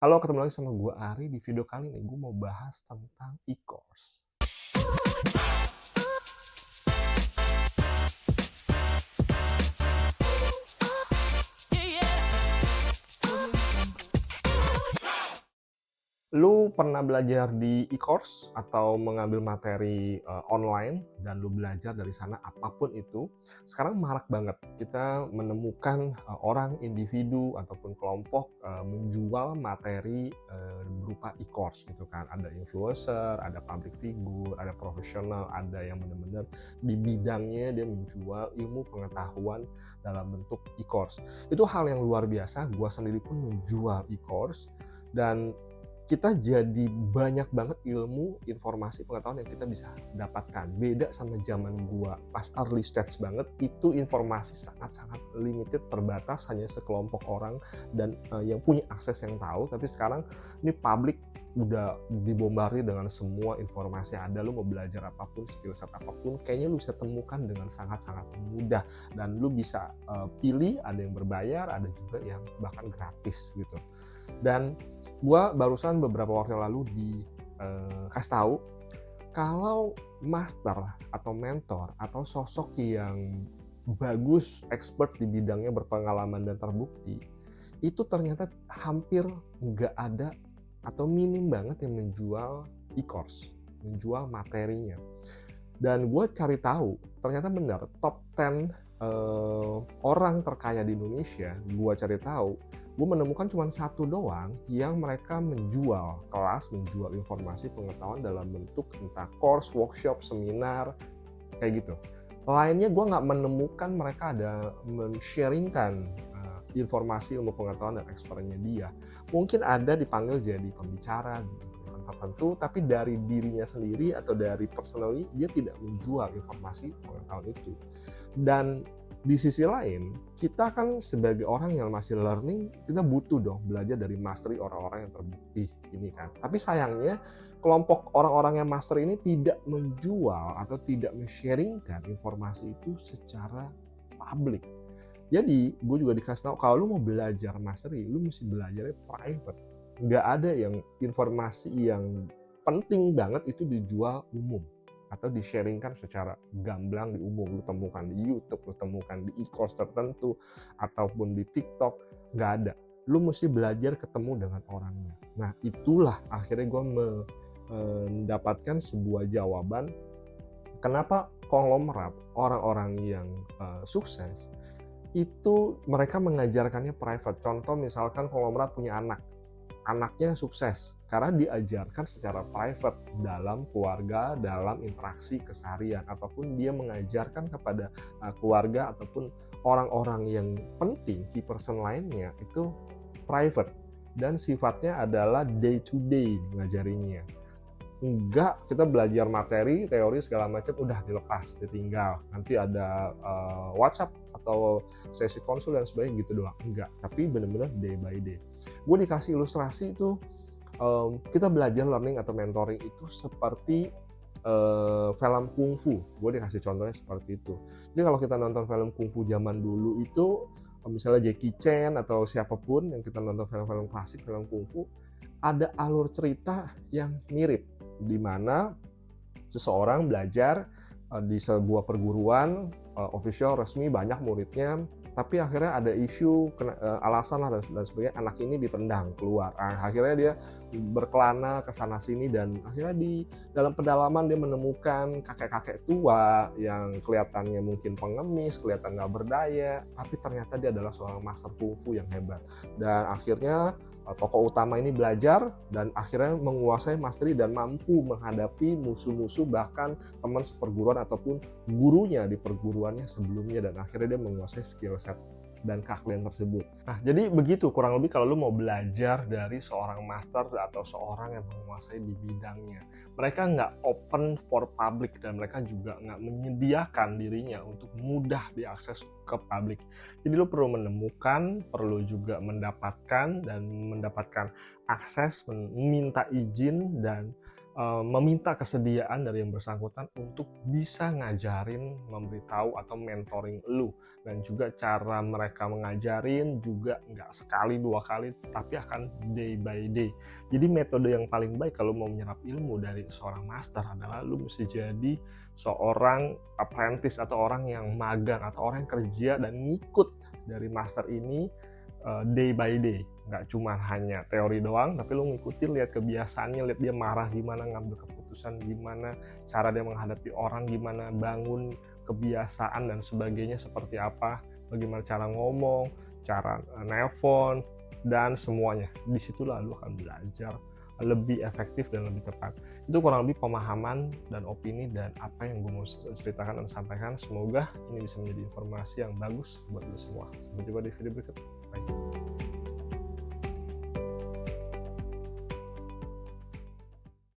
Halo, ketemu lagi sama gue Ari. Di video kali ini gue mau bahas tentang e-course. Lu pernah belajar di e-course atau mengambil materi online dan lu belajar dari sana apapun itu. Sekarang marak banget kita menemukan orang, individu ataupun kelompok menjual materi berupa e-course gitu kan. Ada influencer, ada public figure, ada profesional, ada yang benar-benar di bidangnya dia menjual ilmu pengetahuan dalam bentuk e-course. Itu hal yang luar biasa. Gua sendiri pun menjual e-course dan kita jadi banyak banget ilmu, informasi, pengetahuan yang kita bisa dapatkan. Beda sama zaman gua pas early stage banget, itu informasi sangat-sangat limited, terbatas, hanya sekelompok orang dan yang punya akses yang tahu. Tapi sekarang ini publik udah dibombardir dengan semua informasi yang ada. Lu mau belajar apapun, skill set apapun, kayaknya lu bisa temukan dengan sangat-sangat mudah. Dan lu bisa pilih, ada yang berbayar, ada juga yang bahkan gratis gitu. Dan gue barusan beberapa waktu yang lalu dikasih tahu kalau master atau mentor atau sosok yang bagus, expert di bidangnya, berpengalaman dan terbukti, itu ternyata hampir nggak ada atau minim banget yang menjual e-course, menjual materinya. Dan gue cari tahu, ternyata benar top 10 orang terkaya di Indonesia, gue cari tahu, gue menemukan cuma satu doang yang mereka menjual kelas, menjual informasi pengetahuan dalam bentuk entah course, workshop, seminar, kayak gitu. Lainnya gue nggak menemukan mereka ada men-sharingkan informasi, ilmu pengetahuan dan expertnya dia. Mungkin ada dipanggil jadi pembicara di event tertentu, tapi dari dirinya sendiri atau dari personally dia tidak menjual informasi pengetahuan itu. Dan di sisi lain, kita kan sebagai orang yang masih learning, kita butuh dong belajar dari mastery orang-orang yang terbukti ini kan. Tapi sayangnya kelompok orang-orang yang master ini tidak menjual atau tidak men-sharingkan informasi itu secara publik. Jadi gue juga dikasih tahu kalau lu mau belajar mastery, lu mesti belajarnya private. Nggak ada yang informasi yang penting banget itu dijual umum atau di-sharingkan secara gamblang di umum. Lu temukan di YouTube, lu temukan di e-course tertentu, ataupun di TikTok, nggak ada. Lu mesti belajar ketemu dengan orangnya. Nah itulah akhirnya gue mendapatkan sebuah jawaban kenapa konglomerat, orang-orang yang sukses, itu mereka mengajarkannya private. Contoh misalkan konglomerat punya anak, anaknya sukses karena diajarkan secara private dalam keluarga, dalam interaksi keseharian, ataupun dia mengajarkan kepada keluarga ataupun orang-orang yang penting, key person lainnya itu private dan sifatnya adalah day to day ngajarinnya. Enggak, kita belajar materi, teori segala macam udah dilepas, ditinggal. Nanti ada WhatsApp atau sesi konsul dan sebagainya gitu doang. Enggak, tapi benar-benar day by day. Gue dikasih ilustrasi itu, kita belajar learning atau mentoring itu seperti film kungfu. Gue dikasih contohnya seperti itu. Jadi kalau kita nonton film kungfu zaman dulu itu, misalnya Jackie Chan atau siapapun yang kita nonton film-film klasik, film kungfu, ada alur cerita yang mirip, di mana seseorang belajar di sebuah perguruan official resmi, banyak muridnya, tapi akhirnya ada isu alasan lah dan sebagainya, anak ini ditendang keluar. Akhirnya dia berkelana ke sana sini dan akhirnya di dalam pedalaman dia menemukan kakek-kakek tua yang kelihatannya mungkin pengemis, kelihatan nggak berdaya, tapi ternyata dia adalah seorang master kungfu yang hebat. Dan akhirnya tokoh utama ini belajar dan akhirnya menguasai mastery dan mampu menghadapi musuh-musuh, bahkan teman seperguruan ataupun gurunya di perguruannya sebelumnya, dan akhirnya dia menguasai skill set dan keahlian tersebut. Nah, jadi begitu kurang lebih kalau lu mau belajar dari seorang master atau seorang yang menguasai di bidangnya. Mereka nggak open for public dan mereka juga nggak menyediakan dirinya untuk mudah diakses ke publik. Jadi lu perlu menemukan, perlu juga mendapatkan akses, meminta izin, dan meminta kesediaan dari yang bersangkutan untuk bisa ngajarin, memberitahu atau mentoring lu. Dan juga cara mereka mengajarin juga nggak sekali, 2 kali, tapi akan day by day. Jadi metode yang paling baik kalau mau menyerap ilmu dari seorang master adalah lu mesti jadi seorang apprentice atau orang yang magang atau orang yang kerja dan ngikut dari master ini day by day. Nggak cuma hanya teori doang, tapi lu ngikutin, lihat kebiasaannya, lihat dia marah gimana, ngambil keputusan gimana, cara dia menghadapi orang gimana, bangun kebiasaan dan sebagainya seperti apa, bagaimana cara ngomong, cara nelpon, dan semuanya. Disitulah lu akan belajar lebih efektif dan lebih tepat. Itu kurang lebih pemahaman dan opini dan apa yang gue mau ceritakan dan sampaikan. Semoga ini bisa menjadi informasi yang bagus buat lu semua. Sampai jumpa di video berikut. Bye.